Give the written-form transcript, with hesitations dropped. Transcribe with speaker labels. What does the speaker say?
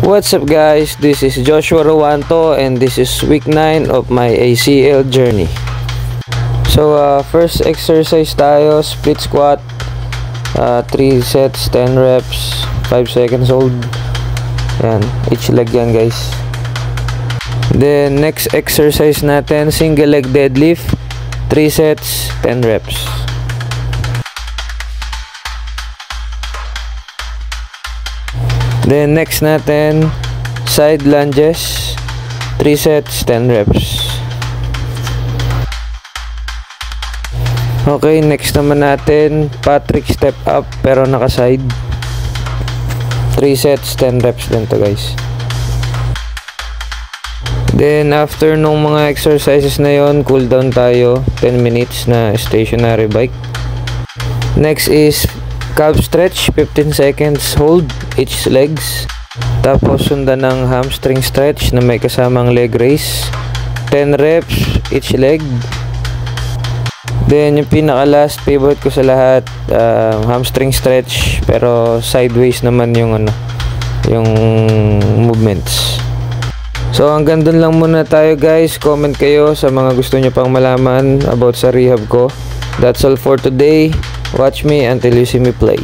Speaker 1: What's up guys, this is Joshua Rowanto and this is week 9 of my ACL journey. So first exercise tayo, split squat, 3 sets, 10 reps, 5 seconds hold. Yan, each leg yan guys. Then next exercise natin, single leg deadlift, 3 sets, 10 reps. Then next natin, side lunges, 3 sets, 10 reps. Okay, next naman natin, Patrick step up pero naka-side, 3 sets, 10 reps din to guys. Then after nung mga exercises na yon, cool down tayo, 10 minutes na stationary bike. Next is calf stretch, 15 seconds hold each legs. Tapos sundan ng hamstring stretch na may kasamang leg raise, 10 reps each leg. Then yung pinaka last favorite ko sa lahat, hamstring stretch pero sideways naman yung yung movements. So hanggang dun lang muna tayo guys. Comment kayo sa mga gusto nyo pang malaman about sa rehab ko. That's all for today. Watch me until you see me play.